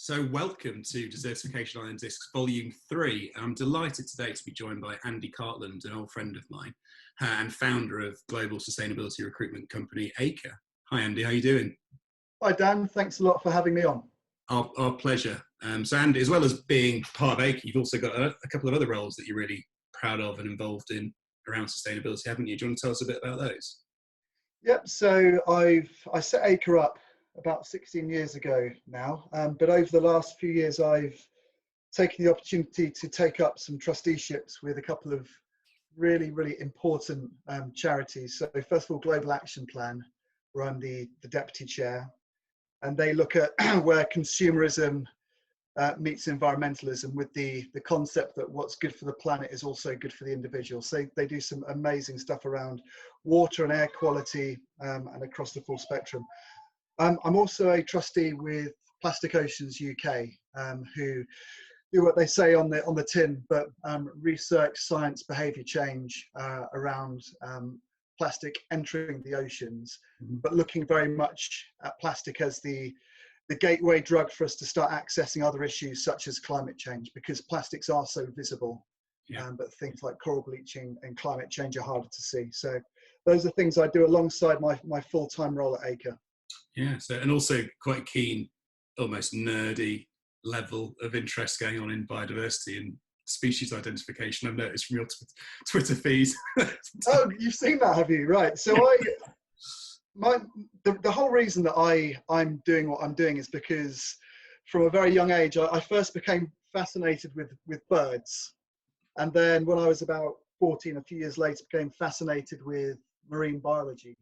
So welcome to Desertification on Discs Volume 3. I'm delighted today to be joined by Andy Cartland, an old friend of mine, and founder of global sustainability recruitment company Acre. Hi Andy, how are you doing? Hi Dan, thanks a lot for having me on. Our pleasure. So Andy, as well as being part of Acre, you've also got a couple of other roles that you're really proud of and involved in around sustainability, haven't you? Do you want to tell us a bit about those? Yep, so I set Acre up about 16 years ago now, but over the last few years I've taken the opportunity to take up some trusteeships with a couple of really important charities. So first of all, Global Action Plan, where I'm the deputy chair, and they look at where consumerism meets environmentalism with the concept that what's good for the planet is also good for the individual. So they do some amazing stuff around water and air quality and across the full spectrum. I'm also a trustee with Plastic Oceans UK, who do what they say on the tin, but research, science, behaviour change around plastic entering the oceans, but looking very much at plastic as the gateway drug for us to start accessing other issues such as climate change, because plastics are so visible, but things like coral bleaching and climate change are harder to see. So those are things I do alongside my full-time role at Acre. Yeah, so and also quite keen, almost nerdy level of interest going on in biodiversity and species identification. I've noticed from your Twitter feed. Oh, you've seen that, have you? Right. So the whole reason that I'm doing what I'm doing is because from a very young age, I first became fascinated with birds. And then when I was about 14, a few years later, became fascinated with marine biology.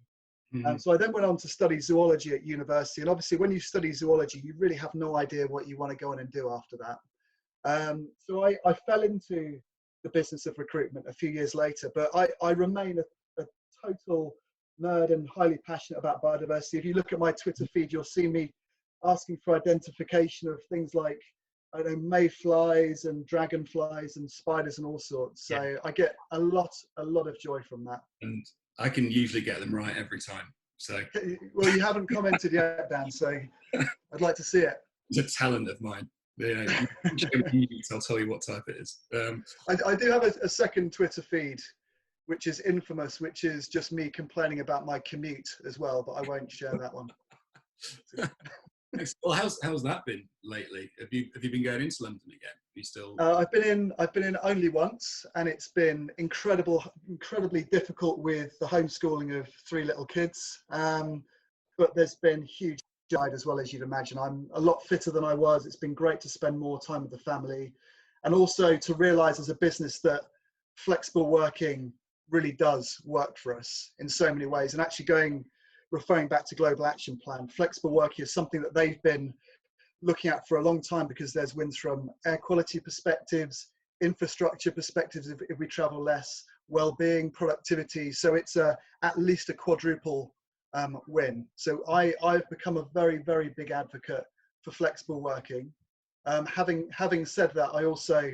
So I then went on to study zoology at university. And obviously when you study zoology, you really have no idea what you want to go on and do after that. So I fell into the business of recruitment a few years later, but I remain a total nerd and highly passionate about biodiversity. If you look at my Twitter feed, you'll see me asking for identification of things like, I don't know, mayflies and dragonflies and spiders and all sorts. So I get a lot of joy from that. And I can usually get them right every time. So well, you haven't commented yet, Dan, so I'd like to see it. It's a talent of mine. I'll tell you what type it is. I do have a second Twitter feed, which is infamous, which is just me complaining about my commute as well, but I won't share that one. Well, how's that been lately? Have you been going into London again? Are you still? I've been in only once, and it's been incredibly difficult with the homeschooling of 3 little kids. But there's been huge joy as well, as you'd imagine. I'm a lot fitter than I was. It's been great to spend more time with the family, and also to realise as a business that flexible working really does work for us in so many ways. And actually referring back to Global Action Plan, flexible working is something that they've been looking at for a long time, because there's wins from air quality perspectives, infrastructure perspectives if we travel less, well-being, productivity. So it's at least a quadruple win. So I've become a very big advocate for flexible working. Having said that, I also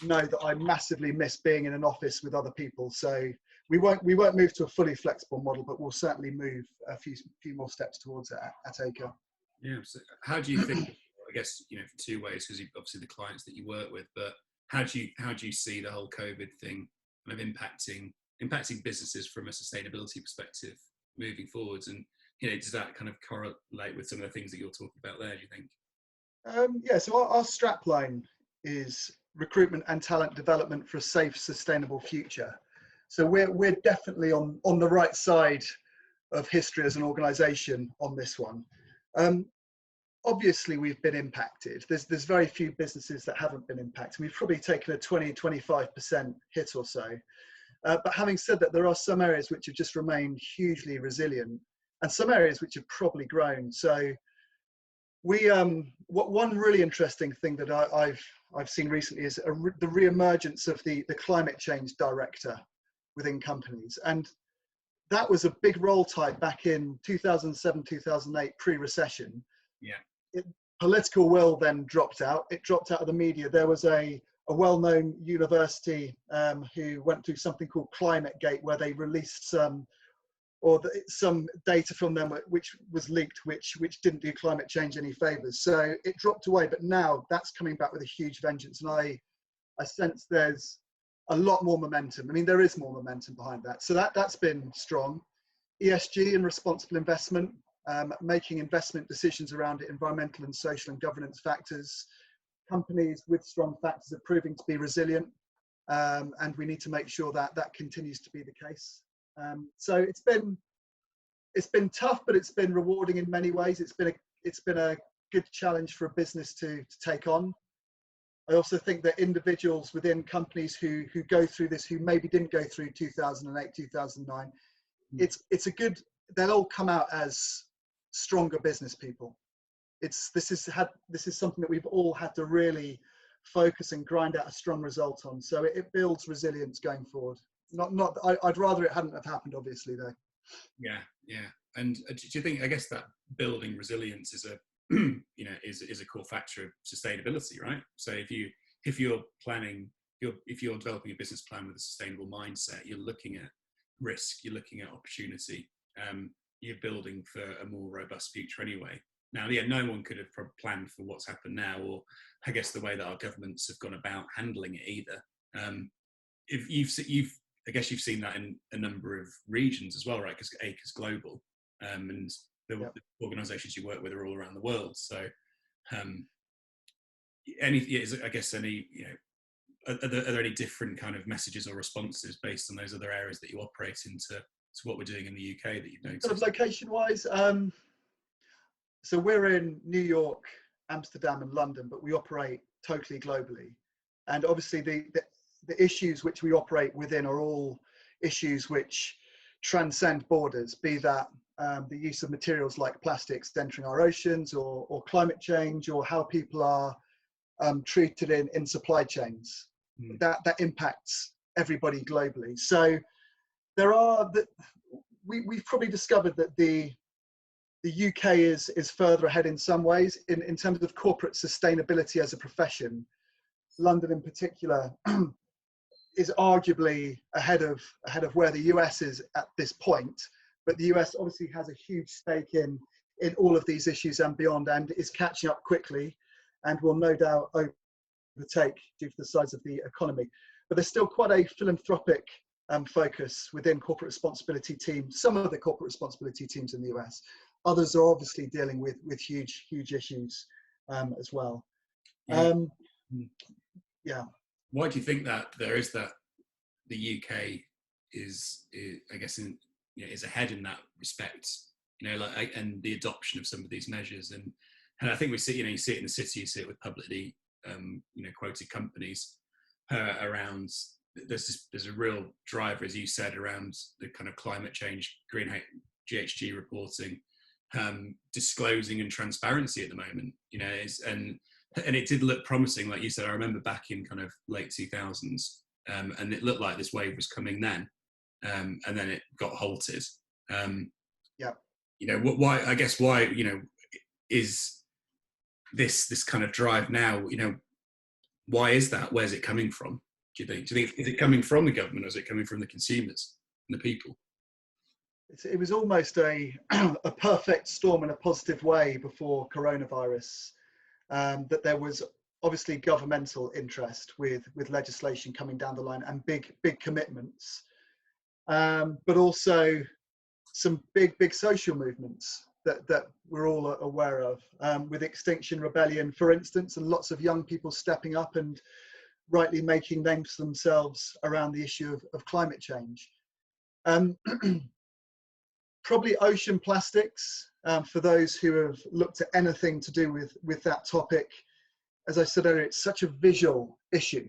know that I massively miss being in an office with other people. So we won't move to a fully flexible model, but we'll certainly move a few more steps towards it at Acre. Yeah. So how do you think? I guess for 2 ways, because obviously the clients that you work with, but how do you see the whole COVID thing kind of impacting businesses from a sustainability perspective moving forwards? And does that kind of correlate with some of the things that you're talking about there? Do you think? Yeah. So our strapline is recruitment and talent development for a safe, sustainable future. So we're definitely on the right side of history as an organisation on this one. Obviously, we've been impacted. There's very few businesses that haven't been impacted. We've probably taken a 20-25% hit or so. But having said that, there are some areas which have just remained hugely resilient, and some areas which have probably grown. So one really interesting thing that I've seen recently is the re-emergence of the climate change director within companies. And that was a big role type back in 2007, 2008, pre-recession. Yeah. Political will then dropped out. It dropped out of the media. There was a well-known university who went through something called Climate Gate, where they released some or some data from them which was leaked, which didn't do climate change any favors. So it dropped away, but now that's coming back with a huge vengeance. And I sense there's a lot more momentum. I mean, there is more momentum behind that. So that's been strong. ESG and responsible investment, making investment decisions around it, environmental and social and governance factors. Companies with strong factors are proving to be resilient, and we need to make sure that that continues to be the case. So it's been tough, but it's been rewarding in many ways. It's been a good challenge for a business to take on. I also think that individuals within companies who go through this, who maybe didn't go through 2008, 2009, it's a good, they'll all come out as stronger business people. This is something that we've all had to really focus and grind out a strong result on. So it builds resilience going forward. I'd rather it hadn't have happened, obviously, though. Yeah. And do you think, I guess, that building resilience is a is a core factor of sustainability, right? So if you're developing a business plan with a sustainable mindset, you're looking at risk, you're looking at opportunity, you're building for a more robust future anyway. Now, yeah, no one could have planned for what's happened now, or I guess the way that our governments have gone about handling it either. If I guess you've seen that in a number of regions as well, right? Because Acre's global, and the organisations you work with are all around the world. So, are there any different kind of messages or responses based on those other areas that you operate into to what we're doing in the UK that you've noticed? Sort of location-wise, so we're in New York, Amsterdam, and London, but we operate totally globally. And obviously, the issues which we operate within are all issues which transcend borders, be that the use of materials like plastics entering our oceans, or climate change, or how people are treated in supply chains. That impacts everybody globally. So we've probably discovered that the UK is further ahead in some ways in terms of corporate sustainability as a profession. London in particular is arguably ahead of where the US is at this point, but the US obviously has a huge stake in all of these issues and beyond, and is catching up quickly, and will no doubt overtake due to the size of the economy. But there's still quite a philanthropic focus within corporate responsibility teams, some of the corporate responsibility teams in the US. Others are obviously dealing with huge issues as well. Yeah. Why do you think that there is that the UK is I guess is ahead in that respect? And the adoption of some of these measures, and I think we see, you see it in the city, you see it with publicly quoted companies around. There's a real driver, as you said, around the kind of climate change, greenhouse GHG reporting, disclosing and transparency at the moment. And it did look promising, like you said. I remember back in kind of late 2000s, and it looked like this wave was coming then, and then it got halted. Why? I guess why? Is this kind of drive now? Why is that? Where's it coming from? Do you think is it coming from the government, or is it coming from the consumers and the people? It was almost a perfect storm in a positive way before coronavirus. That there was obviously governmental interest with legislation coming down the line and big commitments, but also some big social movements that we're all aware of, with Extinction Rebellion, for instance, and lots of young people stepping up and rightly making names for themselves around the issue of climate change. Probably ocean plastics, for those who have looked at anything to do with that topic. As I said earlier, it's such a visual issue.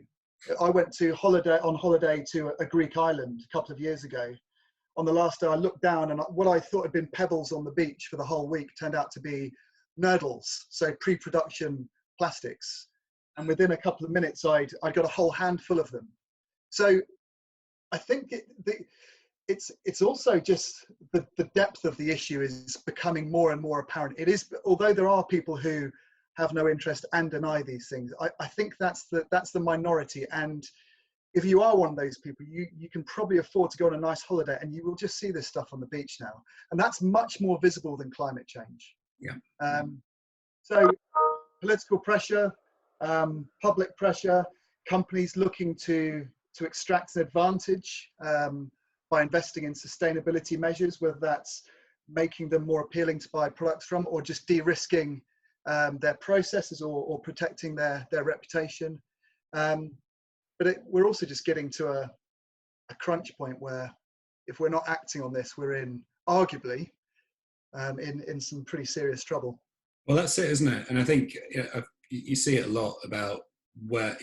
I went on holiday to a Greek island a couple of years ago. On the last day, I looked down, and what I thought had been pebbles on the beach for the whole week turned out to be nurdles, so pre-production plastics. And within a couple of minutes, I'd got a whole handful of them. So I think it's also just the depth of the issue is becoming more and more apparent. It is, although there are people who have no interest and deny these things, I think that's the minority, and if you are one of those people, you can probably afford to go on a nice holiday, and you will just see this stuff on the beach now. And that's much more visible than climate change. Yeah. So political pressure, public pressure, companies looking to extract an advantage by investing in sustainability measures, whether that's making them more appealing to buy products from, or just de-risking their processes, or protecting their reputation. But we're also just getting to a crunch point where if we're not acting on this, we're arguably in some pretty serious trouble. Well, that's it, isn't it? And I think you see it a lot about where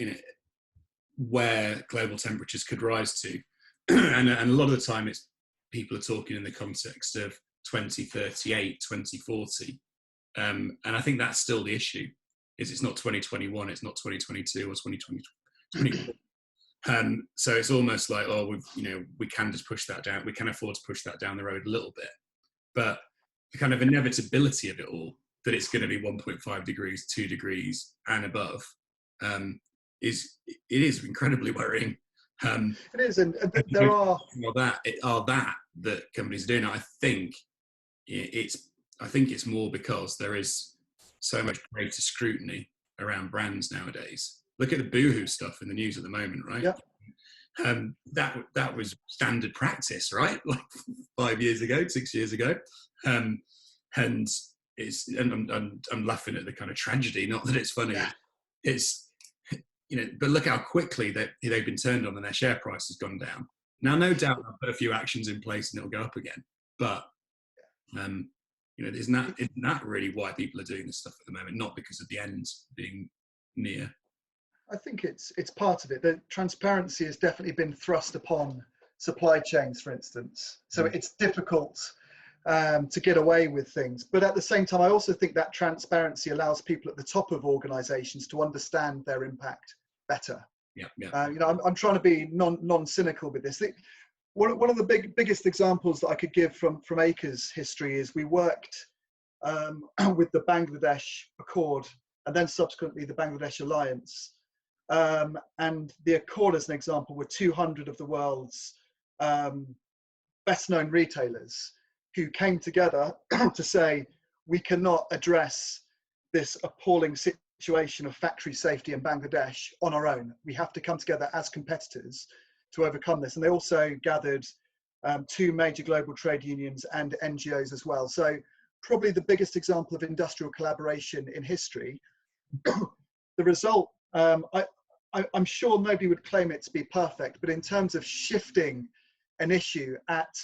global temperatures could rise to, and a lot of the time it's people are talking in the context of 2038, 2040, and I think that's still the issue. It's not 2021, it's not 2022 or 2020. So it's almost like, oh, we can just push that down. We can afford to push that down the road a little bit, but the kind of inevitability of it all, that it's going to be 1.5 degrees, 2 degrees and above, is incredibly worrying. It is, and there are that companies are doing. I think it's more because there is so much greater scrutiny around brands nowadays. Look at the Boohoo stuff in the news at the moment, right? Yeah. That was standard practice, right? Like 5 years ago, 6 years ago, and I'm laughing at the kind of tragedy, not that it's funny. Yeah. It's but look how quickly they've been turned on and their share price has gone down. Now, no doubt I'll put a few actions in place and it'll go up again. But isn't that really why people are doing this stuff at the moment? Not because of the end being near. I think it's part of it. The transparency has definitely been thrust upon supply chains, for instance. So it's difficult to get away with things. But at the same time, I also think that transparency allows people at the top of organizations to understand their impact better. Yeah. I'm trying to be non-cynical with this. One of the biggest examples that I could give from Acre's history is we worked with the Bangladesh Accord, and then subsequently the Bangladesh Alliance. And the Accord, as an example, were 200 of the world's best known retailers who came together to say, we cannot address this appalling situation of factory safety in Bangladesh on our own. We have to come together as competitors to overcome this. And they also gathered 2 major global trade unions and NGOs as well. So probably the biggest example of industrial collaboration in history. The result, I'm sure nobody would claim it to be perfect, but in terms of shifting an issue at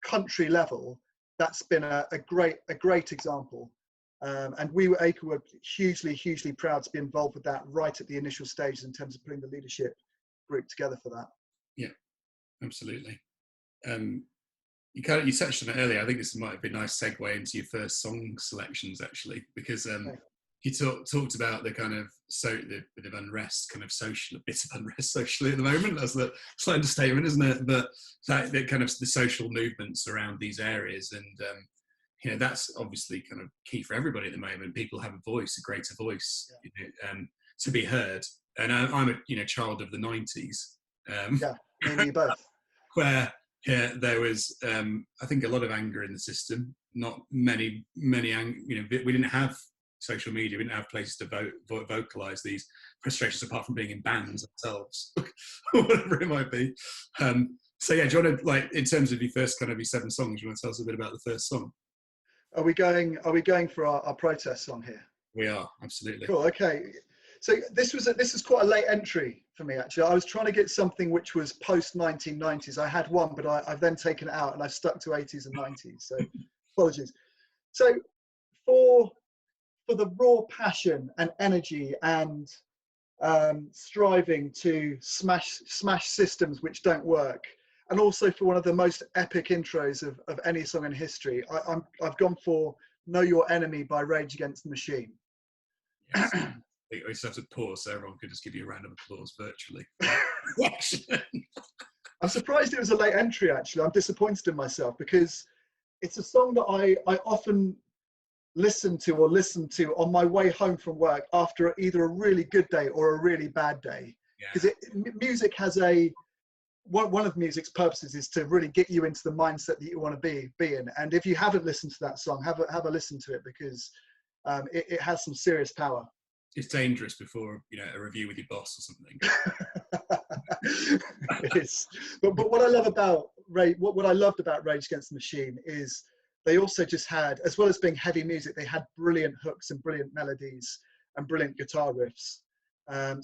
country level, that's been a great example. And we at Acre were hugely proud to be involved with that right at the initial stages in terms of putting the leadership group together for that. Yeah, absolutely. You touched on it earlier. I think this might be a nice segue into your first song selections, actually, because you talked about the kind of the bit of unrest, kind of a bit of unrest socially at the moment. That's the slight understatement, isn't it? But that kind of the social movements around these areas, and that's obviously kind of key for everybody at the moment. People have a voice, a greater voice, to be heard. And I'm a child of the 90s. Me both. Where there was, I think, a lot of anger in the system. Not many we didn't have social media, we didn't have places to vocalize these frustrations apart from being in bands ourselves, whatever it might be. So yeah, do you want to, like, in terms of your first kind of your 7 songs, do you want to tell us a bit about the first song? Are we going for our protest song here? We are, absolutely. Cool. Okay. So this is quite a late entry for me, actually. I was trying to get something which was post 1990s. I had one, but I've then taken it out and I've stuck to 80s and 90s. So apologies. So for the raw passion and energy and striving to smash systems which don't work, and also for one of the most epic intros of any song in history, I've gone for Know Your Enemy by Rage Against the Machine. Yes. I used to have to pause so everyone could just give you a round of applause virtually. I'm surprised it was a late entry, actually. I'm disappointed in myself because it's a song that I often listen to on my way home from work after either a really good day or a really bad day. because music has one of music's purposes is to really get you into the mindset that you want to be in. And if you haven't listened to that song, have a listen to it, because it has some serious power. It's dangerous before, you know, a review with your boss or something. It is. But what I love about what I loved about Rage Against the Machine is they also just had, as well as being heavy music, they had brilliant hooks and brilliant melodies and brilliant guitar riffs.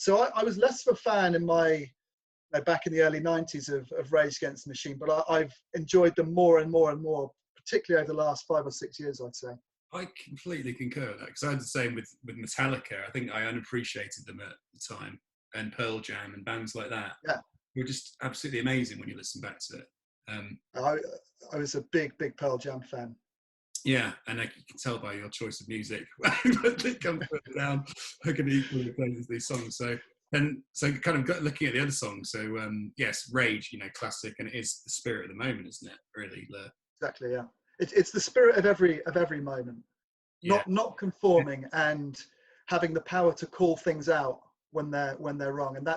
So I was less of a fan in back in the early 90s of Rage Against the Machine, but I've enjoyed them more and more and more, particularly over the last 5 or 6 years, I'd say. I completely concur with that, because I had the same with Metallica. I think I unappreciated them at the time, and Pearl Jam and bands like that. Yeah, were just absolutely amazing when you listen back to it. I was a big Pearl Jam fan. Yeah, and you can tell by your choice of music. They come further down. I can equally play these songs. So kind of looking at the other songs. So yes, Rage, you know, classic, and it is the spirit of the moment, isn't it? Really. Exactly. Yeah. It's the spirit of every moment. Yeah. Not conforming and having the power to call things out when they're wrong. And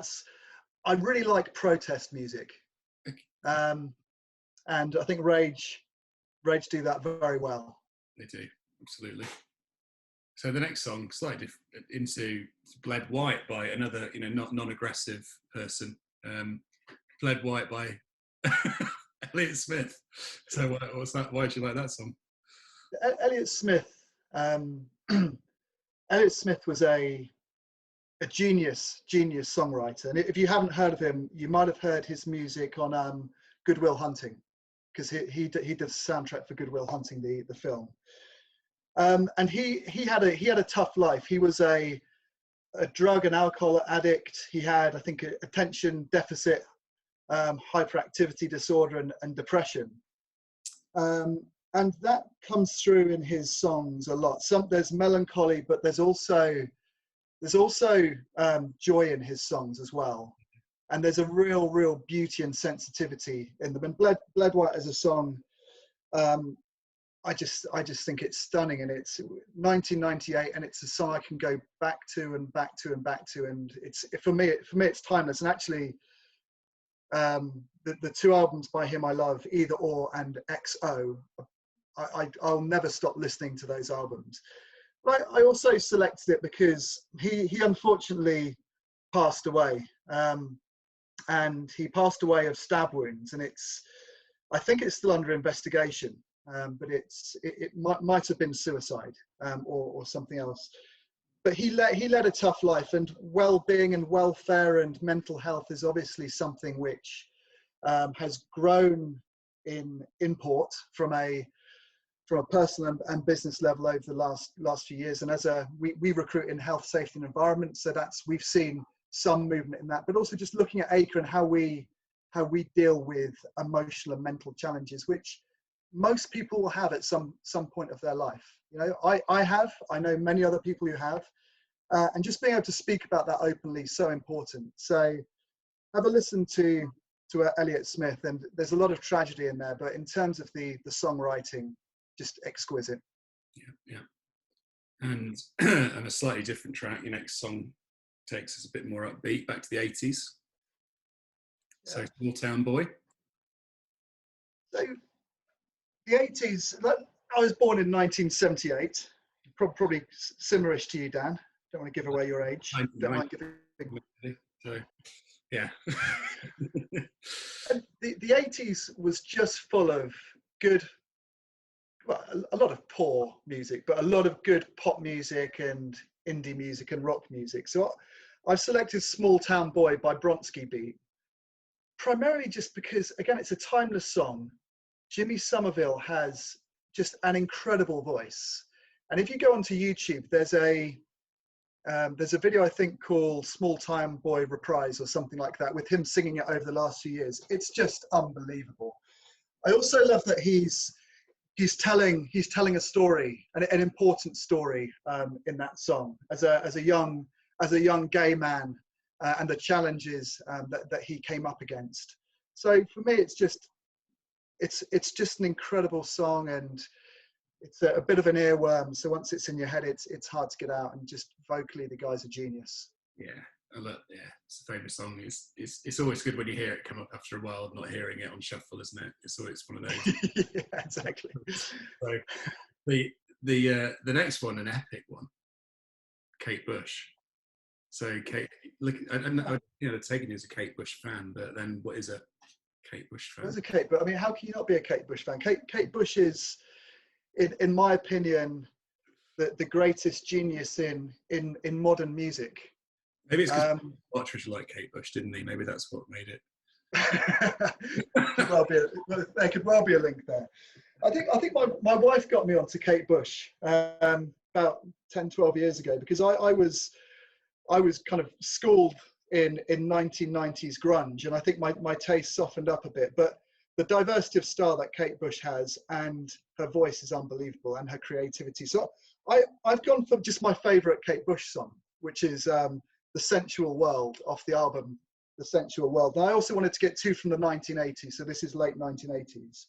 I really like protest music. And I think Rage do that very well. They do, absolutely. So the next song, slightly into Bled White by another, you know, non-aggressive person. Bled White by Elliott Smith. So what's that? Why do you like that song? Elliott Smith. Elliott Smith was a genius songwriter, and if you haven't heard of him, you might have heard his music on Good Will Hunting, because he did the soundtrack for Good Will Hunting, the film. And he had a tough life. He was a drug and alcohol addict. He had, I think, attention deficit, hyperactivity disorder, and depression. And that comes through in his songs a lot. There's melancholy, but there's also joy in his songs as well. And there's a real beauty and sensitivity in them. And Bled White as a song, I just think it's stunning. And it's 1998, and it's a song I can go back to and back to and back to. And it's for me it's timeless. And actually, the 2 albums by him I love, Either Or and XO. I'll never stop listening to those albums. But I also selected it because he unfortunately passed away, and he passed away of stab wounds, and I think it's still under investigation, but it might have been suicide, or something else. But he led a tough life, and well-being and welfare and mental health is obviously something which has grown in import from a personal and business level over the last few years. And we recruit in health, safety and environment, so we've seen some movement in that, but also just looking at Acre and how we deal with emotional and mental challenges, which most people will have at some point of their life. You know, I know many other people who have, and just being able to speak about that openly is so important. So have a listen to Elliott Smith, and there's a lot of tragedy in there, but in terms of the songwriting, just exquisite. Yeah. And and a slightly different track. Your next song takes us a bit more upbeat, back to the 80s. So Small Town Boy. So the 80s, I was born in 1978, probably similarish to you, Dan. Don't want to give away your age. Don't mind giving. So, yeah. And the 80s was just full of good, well, a lot of poor music, but a lot of good pop music and indie music and rock music. So I've selected Small Town Boy by Bronski Beat, primarily just because, again, it's a timeless song. Jimmy Somerville has just an incredible voice. And if you go onto YouTube, there's a video, I think, called Small Town Boy Reprise or something like that, with him singing it over the last few years. It's just unbelievable. I also love that he's telling a story, an important story, in that song, as a young gay man, and the challenges that he came up against. So for me, it's just an incredible song, and it's a bit of an earworm. So once it's in your head, it's hard to get out. And just vocally, the guy's a genius. Yeah, Yeah, it's a favourite song. It's always good when you hear it come up after a while of not hearing it on shuffle, isn't it? It's always one of those. Yeah, exactly. So the next one, an epic one, Kate Bush. So Kate, look, taken you as a Kate Bush fan, but then what is a Kate Bush fan? There's a Kate, but I mean, how can you not be a Kate Bush fan? Kate Bush is, in my opinion, the greatest genius in modern music. Maybe it's because Partridge liked Kate Bush, didn't he? Maybe that's what made it. There could well be a link there. I think my wife got me onto Kate Bush about 10, 12 years ago, because I was kind of schooled in 1990s grunge, and I think my taste softened up a bit. But the diversity of style that Kate Bush has, and her voice is unbelievable, and her creativity. So I've gone for just my favourite Kate Bush song, which is The Sensual World, off the album The Sensual World. And I also wanted to get two from the 1980s, so this is late 1980s.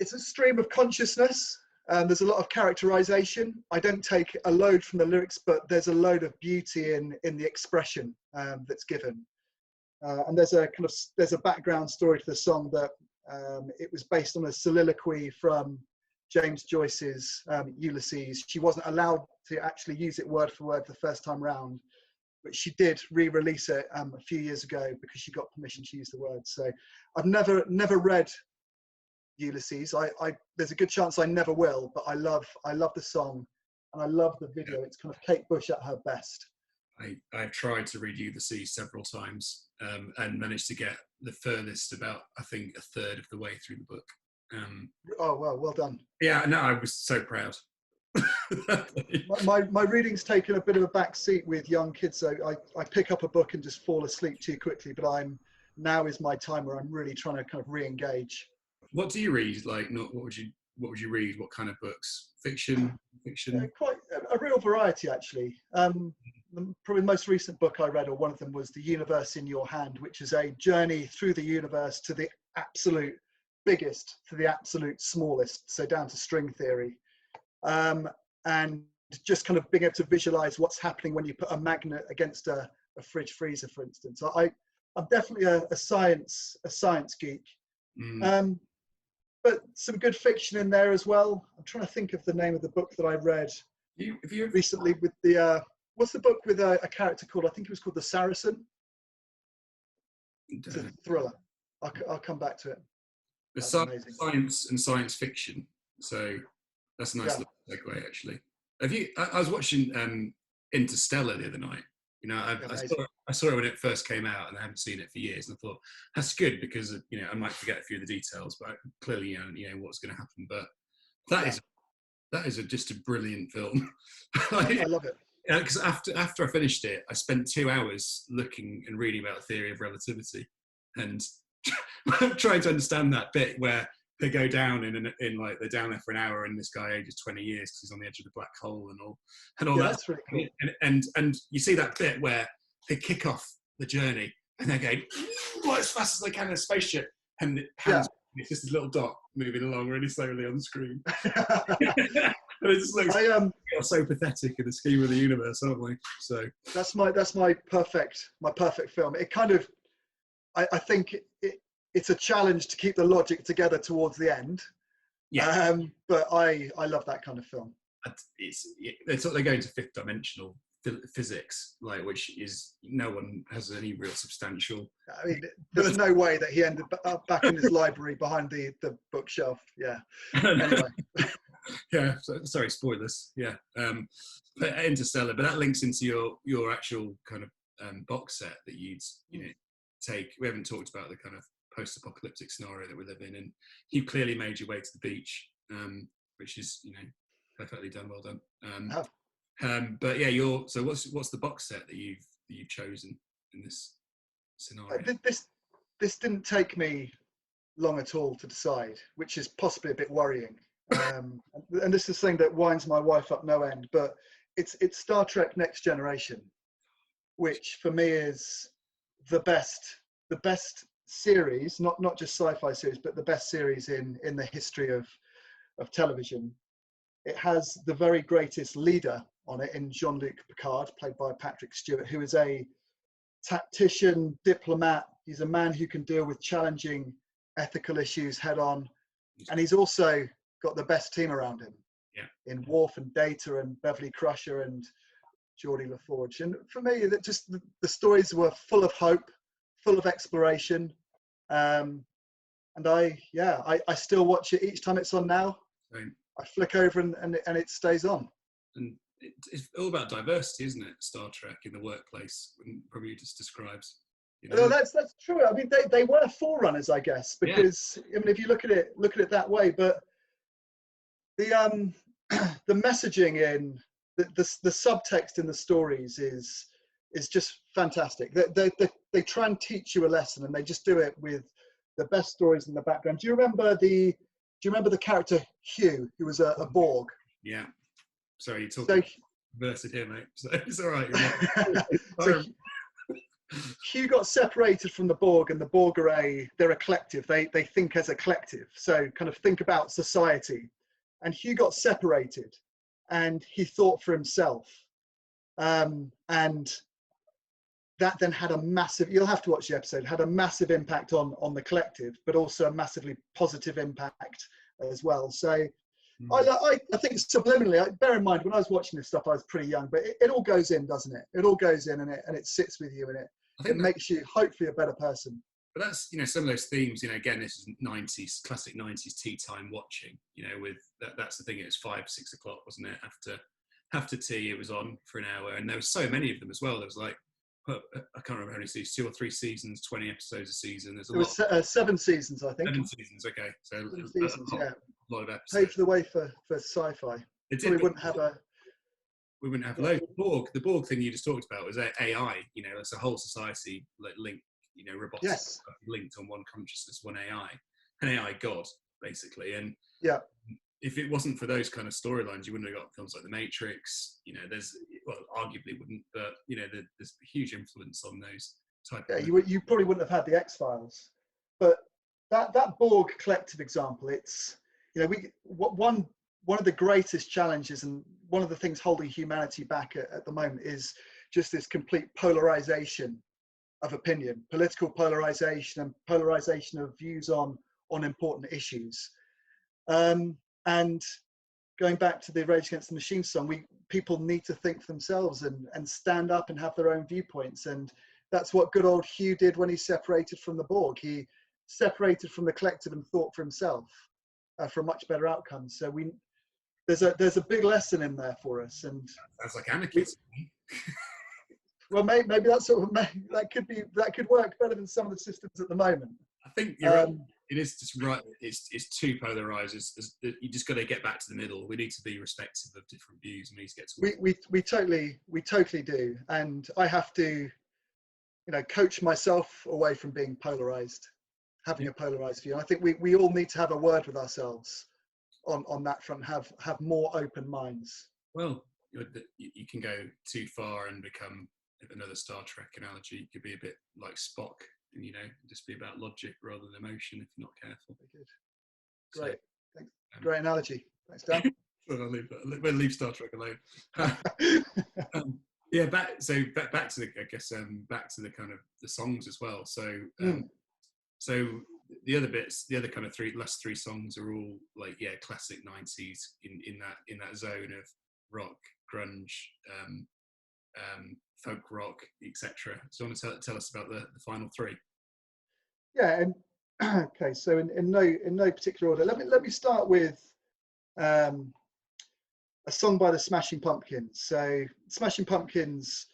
It's a stream of consciousness. There's a lot of characterization. I don't take a load from the lyrics, but there's a load of beauty in the expression that's given. And there's a background story to the song that it was based on a soliloquy from James Joyce's Ulysses. She wasn't allowed to actually use it word for word the first time round, but she did re-release it a few years ago because she got permission to use the words. So I've never read Ulysses. There's a good chance I never will, but I love the song, and I love the video. It's kind of Kate Bush at her best. I've tried to read Ulysses several times and managed to get the furthest about, I think, a third of the way through the book. Oh, well done. Yeah, no, I was so proud. my reading's taken a bit of a back seat with young kids, so I pick up a book and just fall asleep too quickly, but now is my time where I'm really trying to kind of re-engage. What do you read? Like, what would you read? What kind of books? Fiction? Quite a real variety, actually. Probably the most recent book I read, or one of them, was The Universe in Your Hand, which is a journey through the universe to the absolute biggest to the absolute smallest, so down to string theory. And just kind of being able to visualize what's happening when you put a magnet against a fridge freezer, for instance. I'm definitely a science geek. But some good fiction in there as well. I'm trying to think of the name of the book that I read recently with the what's the book with a character called? I think it was called The Saracen. It's a thriller. I'll come back to it. The science and science fiction. So that's a nice little segue, actually. I was watching Interstellar the other night. You know, I saw it when it first came out, and I haven't seen it for years. And I thought that's good because I might forget a few of the details, but clearly you know what's going to happen. But that is just a brilliant film. I love it. Because after I finished it, I spent 2 hours looking and reading about the theory of relativity, and trying to understand that bit where they go down in like they're down there for an hour, and this guy ages 20 years because he's on the edge of the black hole and all that. That's really cool. And you see that bit where they kick off the journey and they're going as fast as they can in a spaceship, and it's just this little dot moving along really slowly on the screen. And it just looks so pathetic in the scheme of the universe, aren't we? So that's my perfect film. It kind of, I think it's a challenge to keep the logic together towards the end. Yeah. But I love that kind of film. They go into fifth dimensional physics, like, which is, no one has any real substantial. I mean, there's no way that he ended up back in his library behind the bookshelf. Yeah. Anyway. Yeah. Sorry, spoilers. Yeah. But Interstellar, but that links into your actual kind of box set that you'd take. We haven't talked about the kind of post-apocalyptic scenario that we live in, and you clearly made your way to the beach, which is perfectly done, well done. But yeah, so what's the box set that you've chosen in this scenario? This didn't take me long at all to decide, which is possibly a bit worrying. And this is the thing that winds my wife up no end, but it's Star Trek Next Generation, which for me is the best series, not just sci-fi series, but the best series in the history of television. It has the very greatest leader on it in Jean-Luc Picard, played by Patrick Stewart, who is a tactician, diplomat. He's a man who can deal with challenging ethical issues head on. And he's also got the best team around him in Worf and Data and Beverly Crusher and Geordie LaForge. And for me, that just the stories were full of hope, full of exploration. And I still watch it each time it's on now. Right. I flick over and it stays on. And it's all about diversity, isn't it? Star Trek in the workplace, probably just describes. You know? Well, that's true. I mean, they were forerunners, I guess, because I mean, if you look at it that way, but the messaging in the subtext in the stories is just fantastic. They try and teach you a lesson, and they just do it with the best stories in the background. Do you remember the character Hugh, who was a Borg? Yeah. Sorry, you talking versus him, mate. So it's all right. So Hugh got separated from the Borg, and the Borg they're a collective. They think as a collective. So kind of think about society. And Hugh got separated, and he thought for himself. And that then had a massive, you'll have to watch the episode, had a massive impact on the collective, but also a massively positive impact as well. So I think subliminally, bear in mind, when I was watching this stuff, I was pretty young, but it all goes in, doesn't it? It all goes in, and it sits with you, and it makes you hopefully a better person. But that's, some of those themes, again, this is 90s, classic 90s tea time watching, with that's the thing, it was 5, 6 o'clock, wasn't it? After tea, it was on for an hour, and there were so many of them as well. There was like, I can't remember how many seasons, 2 or 3 seasons, 20 episodes a season. There was 7 seasons, I think. 7 seasons, okay. So 7 seasons, a lot of episodes. Paved the way for sci-fi. We wouldn't have loads. The Borg thing you just talked about was AI. It's a whole society linked, robots linked on one consciousness, one AI, an AI god, basically. And if it wasn't for those kind of storylines, you wouldn't have got films like The Matrix. Arguably wouldn't, but there's a huge influence on those type. Yeah, you probably wouldn't have had the X-Files, but that Borg collective example, it's one of the greatest challenges, and one of the things holding humanity back at the moment is just this complete polarization of opinion, political polarization, and polarization of views on important issues. And going back to the Rage Against the Machine song, people need to think for themselves and stand up and have their own viewpoints. And that's what good old Hugh did when he separated from the Borg. He separated from the collective and thought for himself for a much better outcome. So there's a big lesson in there for us. And sounds like anarchism. Well, maybe that could work better than some of the systems at the moment. I think you're right. It is just right. It's too polarized. You just got to get back to the middle. We need to be respectful of different views, and we need to get to. We totally do, and I have to, coach myself away from being polarized, having a polarized view. And I think we all need to have a word with ourselves on that front. Have more open minds. Well, you can go too far and become another Star Trek analogy. You could be a bit like Spock. And, just be about logic rather than emotion if you're not careful. Good. Great. Thanks. Great analogy. Thanks, Dan. We'll leave Star Trek alone. Back to the kind of the songs as well. So, so the other bits, the other kind of last three songs are all like classic 90s in that zone of rock, grunge, folk rock, etc. So, you want to tell us about the final three? Yeah, and okay. So, in no particular order, let me start with a song by the Smashing Pumpkins. So, Smashing Pumpkins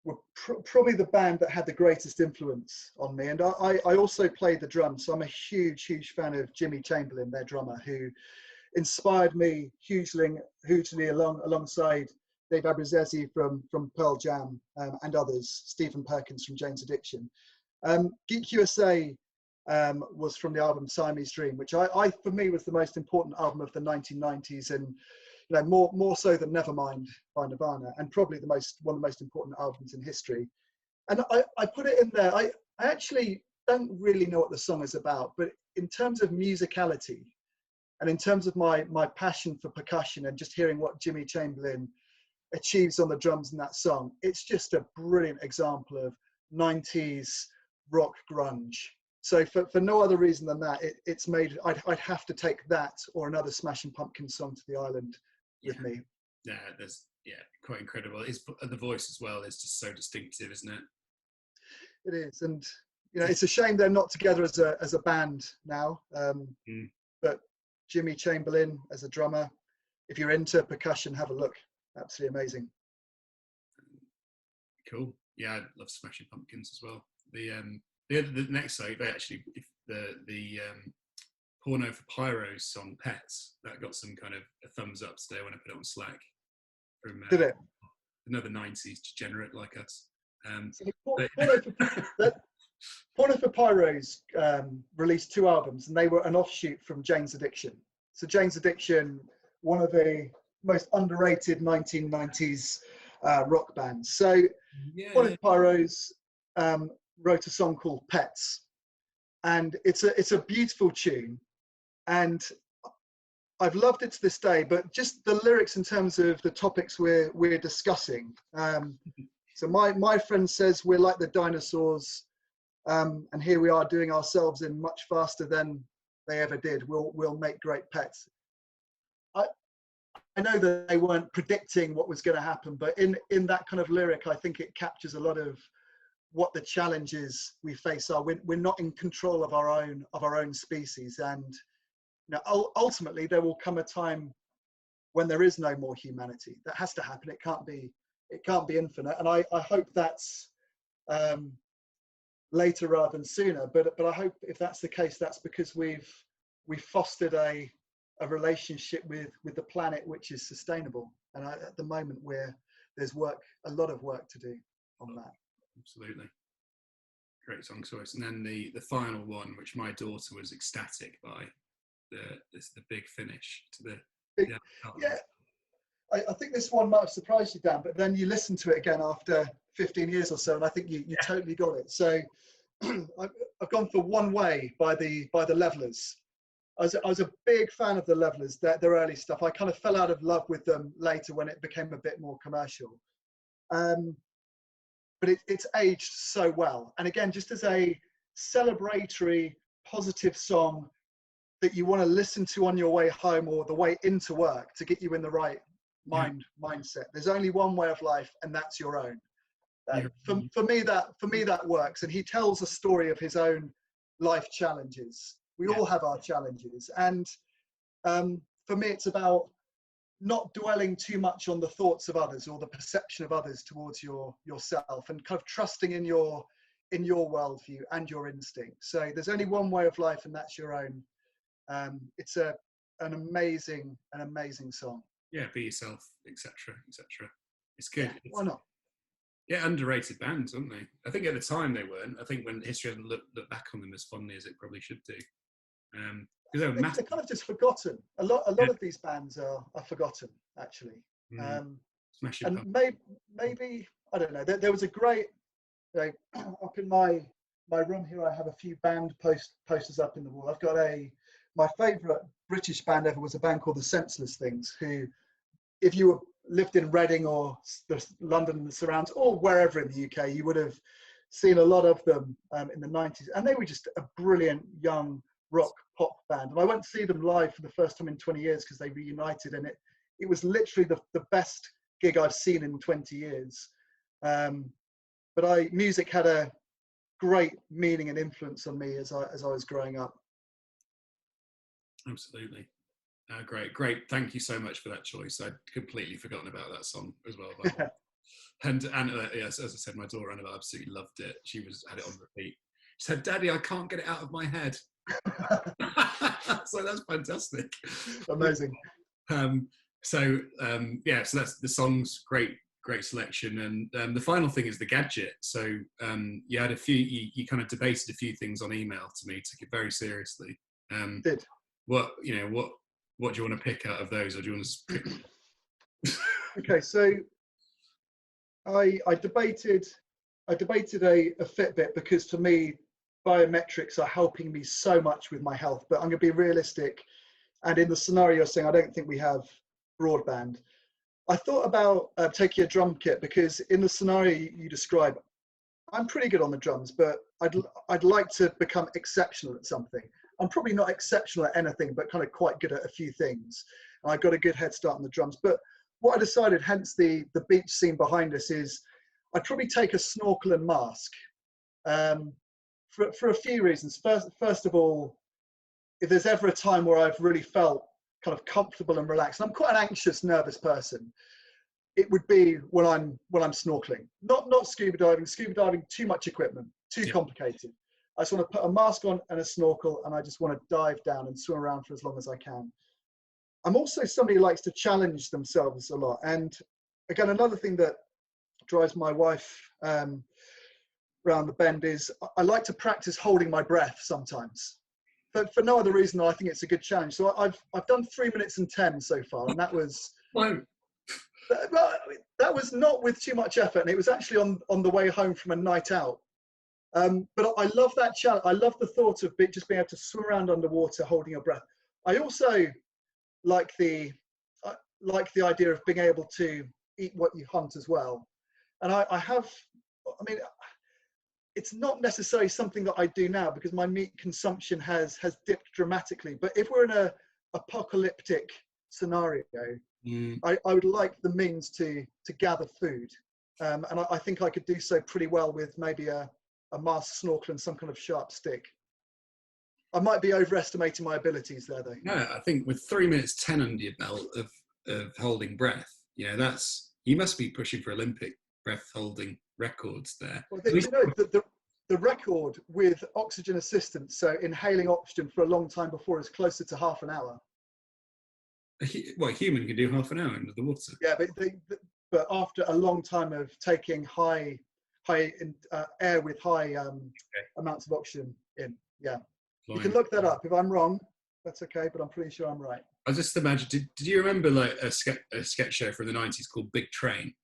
were probably the band that had the greatest influence on me, and I also played the drums. So, I'm a huge fan of Jimmy Chamberlin, their drummer, who inspired me hugely alongside Dave Abruzzese from Pearl Jam and others, Stephen Perkins from Jane's Addiction. Geek USA was from the album Siamese Dream, which I for me was the most important album of the 1990s, and more so than Nevermind by Nirvana, and probably one of the most important albums in history. And I put it in there. I actually don't really know what the song is about, but in terms of musicality and in terms of my passion for percussion and just hearing what Jimmy Chamberlin achieves on the drums in that song, it's just a brilliant example of 90s rock grunge. So for no other reason than that, it's made, I'd have to take that or another Smashing Pumpkins song to the island with me. Yeah, quite incredible. The voice as well is just so distinctive, isn't it? It is, and you know, it's a shame they're not together as a band now. But Jimmy Chamberlain as a drummer, if you're into percussion, have a look. Absolutely amazing. Cool. Yeah, I love Smashing Pumpkins as well. The next song, they actually, the Porno for Pyro's song Pets, that got some kind of a thumbs up today when I put it on Slack from Did it? Another 90s degenerate like us. Porno for Pyro's released 2 albums, and they were an offshoot from Jane's Addiction. So Jane's Addiction, one of the most underrated 1990s rock bands. So Porno for Pyro's wrote a song called Pets, and it's a beautiful tune, and I've loved it to this day. But just the lyrics in terms of the topics we're discussing. So my friend says we're like the dinosaurs, and here we are doing ourselves in much faster than they ever did. We'll make great pets. I know that they weren't predicting what was going to happen, but in that kind of lyric, I think it captures a lot of what the challenges we face are. We're not in control of our own species, and you know, ultimately there will come a time when there is no more humanity. That has to happen. It can't be infinite, and I hope that's later rather than sooner. But I hope if that's the case, that's because we've fostered a relationship with the planet which is sustainable. And at the moment there's a lot of work to do on that. Absolutely. Great song choice. And then the final one, which my daughter was ecstatic by, the big finish to the I think this one might have surprised you, Dan, but then you listen to it again after 15 years or so, and I think you totally got it. So I've gone for One Way by the Levellers. I was a big fan of the Levellers, their early stuff. I kind of fell out of love with them later when it became a bit more commercial. But it's aged so well. And again, just as a celebratory, positive song that you want to listen to on your way home or the way into work to get you in the right mindset. There's only one way of life, and that's your own. For me that works. And he tells a story of his own life challenges. We all have our challenges, and for me it's about not dwelling too much on the thoughts of others or the perception of others towards yourself, and kind of trusting in your worldview and your instinct. So there's only one way of life, and that's your own. It's an amazing song. Yeah, be yourself, etc. It's good. Yeah, why not? Yeah, underrated bands, aren't they? I think at the time they weren't. I think when history hasn't looked back on them as fondly as it probably should do. They're kind of just forgotten. A lot of these bands are forgotten, actually. And maybe I don't know. There was a great up in my room here. I have a few band posters up in the wall. I've got my favourite British band ever was a band called the Senseless Things, who, if you lived in Reading or London and the surrounds, or wherever in the UK, you would have seen a lot of them in the 90s. And they were just a brilliant young rock pop band. And I went to see them live for the first time in 20 years because they reunited, and it was literally the best gig I've seen in 20 years. But music had a great meaning and influence on me as I was growing up. Absolutely. Great. Thank you so much for that choice. I'd completely forgotten about that song as well. By the way. And yes, as I said, my daughter Annabelle absolutely loved it. She had it on repeat. She said, "Daddy, I can't get it out of my head." So that's fantastic. Amazing. So that's the song's great selection. And the final thing is the gadget. So you had you kind of debated a few things on email to me, took it very seriously. Did. What do you want to pick out of those, or do you want to pick? Okay, so I debated a Fitbit because to me biometrics are helping me so much with my health, but I'm going to be realistic, and in the scenario you're saying, I don't think we have broadband. I thought about taking a drum kit because in the scenario you describe, I'm pretty good on the drums, but I'd like to become exceptional at something. I'm probably not exceptional at anything, but kind of quite good at a few things. And I got a good head start on the drums. But what I decided, hence the beach scene behind us, is I'd probably take a snorkel and mask for a few reasons. First of all, if there's ever a time where I've really felt kind of comfortable and relaxed, and I'm quite an anxious, nervous person, it would be when I'm snorkeling. Not scuba diving. Scuba diving, too much equipment, too complicated. I just want to put a mask on and a snorkel, and I just want to dive down and swim around for as long as I can. I'm also somebody who likes to challenge themselves a lot. And again, another thing that drives my wife around the bend is I like to practice holding my breath sometimes. For no other reason, I think it's a good challenge. So I've done 3 minutes and 10 so far, and that was that was not with too much effort, and it was actually on the way home from a night out. But I love that challenge. I love the thought of just being able to swim around underwater, holding your breath. I also like the idea of being able to eat what you hunt as well. And I mean, it's not necessarily something that I do now because my meat consumption has dipped dramatically. But if we're in a apocalyptic scenario, I would like the means to gather food. And I think I could do so pretty well with maybe a mask, snorkel, and some kind of sharp stick. I might be overestimating my abilities there, though. No, I think with 3 minutes 10 under your belt of holding breath, you must be pushing for Olympic breath holding records there. Well, the record with oxygen assistance, so inhaling oxygen for a long time before, is closer to half an hour. Well, a human can do half an hour under the water. Yeah, but after a long time of taking high air with high amounts of oxygen in. Yeah. You can look that up. If I'm wrong, that's okay, but I'm pretty sure I'm right. I just imagine, did you remember like a sketch show from the 90s called Big Train?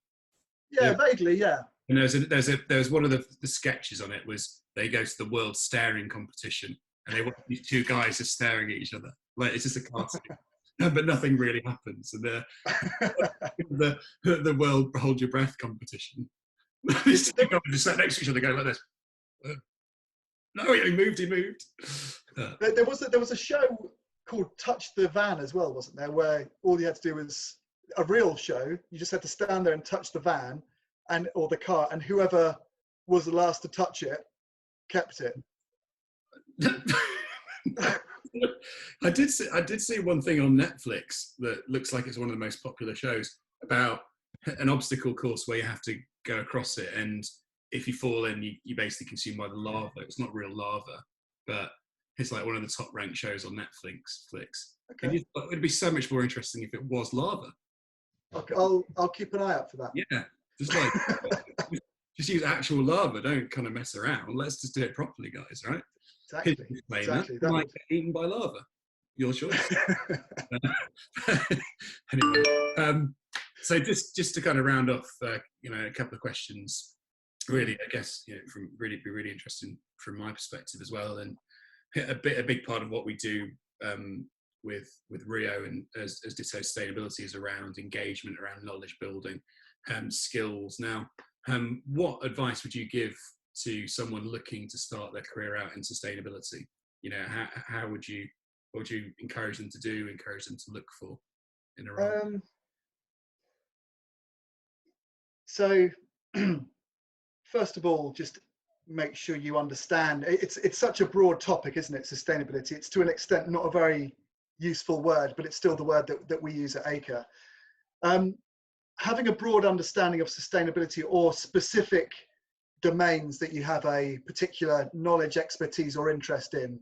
Yeah, vaguely, yeah. And there was one of the sketches on it was they go to the world staring competition and they want these two guys just staring at each other. Like, it's just a cartoon. But nothing really happens. And the world hold your breath competition. These two guys just sat next to each other going like this. No, he moved. There was a show called Touch the Van as well, wasn't there? Where all you had to do was a real show. You just had to stand there and touch the van or the car, and whoever was the last to touch it kept it. I did see one thing on Netflix that looks like it's one of the most popular shows about an obstacle course where you have to go across it, and if you fall in, you basically consumed by the lava. It's not real lava, but it's like one of the top ranked shows on Netflix. Okay. It'd be so much more interesting if it was lava. Okay, I'll keep an eye out for that. Yeah, just use actual lava. Don't kind of mess around. Let's just do it properly, guys. Right? Exactly. That might get eaten by lava. Your choice. Anyway, so just to kind of round off, a couple of questions. Really, I guess from be really interesting from my perspective as well, and a big part of what we do with Rio and as Ditto Sustainability is around engagement, around knowledge building, skills. Now, what advice would you give to someone looking to start their career out in sustainability? What would you encourage them to do? Encourage them to look for in a role? So. First of all, just make sure you understand. It's such a broad topic, isn't it? Sustainability. It's to an extent not a very useful word, but it's still the word that we use at Acre. Having a broad understanding of sustainability or specific domains that you have a particular knowledge, expertise, or interest in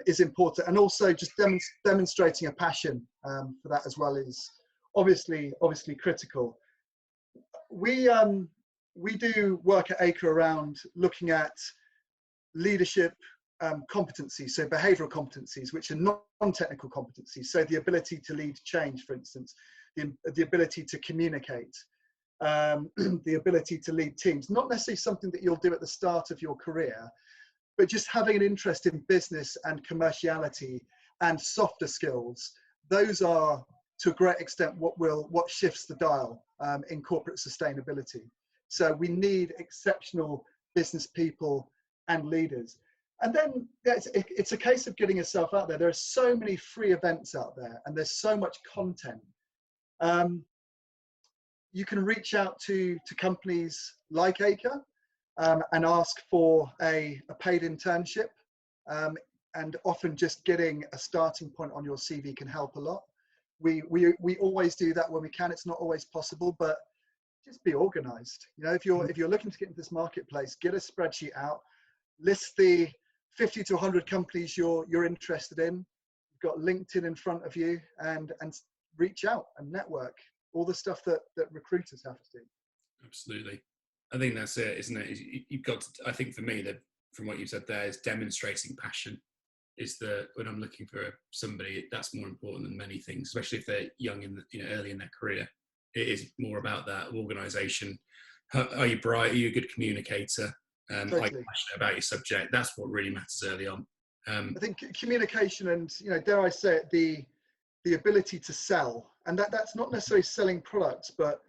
is important, and also just demonstrating a passion for that as well is obviously critical. We do work at Acre around looking at leadership competencies, so behavioural competencies, which are non-technical competencies. So the ability to lead change, for instance, the ability to communicate, the ability to lead teams. Not necessarily something that you'll do at the start of your career, but just having an interest in business and commerciality and softer skills. Those are to a great extent what shifts the dial in corporate sustainability. So we need exceptional business people and leaders. And then it's a case of getting yourself out there. There are so many free events out there, and there's so much content. You can reach out to companies like Acre and ask for a paid internship. And often just getting a starting point on your CV can help a lot. We always do that when we can. It's not always possible, but just be organized. You know, if you're looking to get into this marketplace, get a spreadsheet out, list the 50 to 100 companies you're interested in. You've got LinkedIn in front of you, and reach out and network. All the stuff that recruiters have to do. Absolutely. I think that's it, isn't it? You've got to, I think for me, that from what you said there, is demonstrating passion. When I'm looking for somebody, that's more important than many things, especially if they're young early in their career. It is more about that organisation. Are you bright? Are you a good communicator? Totally. Are you passionate about your subject? That's what really matters early on. I think communication and, dare I say it, the ability to sell, and that's not necessarily selling products, but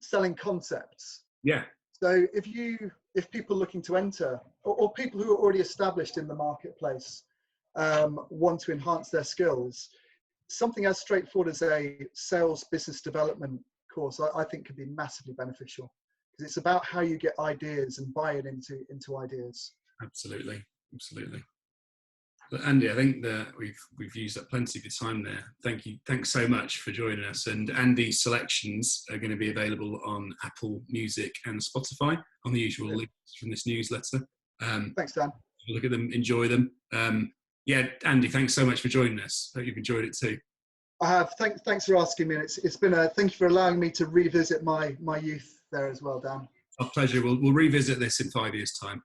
selling concepts. Yeah. So if people looking to enter, or people who are already established in the marketplace, want to enhance their skills, something as straightforward as a sales business development course, I think could be massively beneficial, because it's about how you get ideas and buy-in into ideas. Absolutely. But Andy, I think that we've used up plenty of your time there. Thank you. Thanks so much for joining us. And Andy's selections are going to be available on Apple Music and Spotify on the usual links from this newsletter. Thanks, Dan. Look at them, enjoy them. Yeah, Andy, thanks so much for joining us. Hope you've enjoyed it too. I have. Thanks for asking me. It's been thank you for allowing me to revisit my youth there as well, Dan. Our pleasure. We'll revisit this in 5 years' time.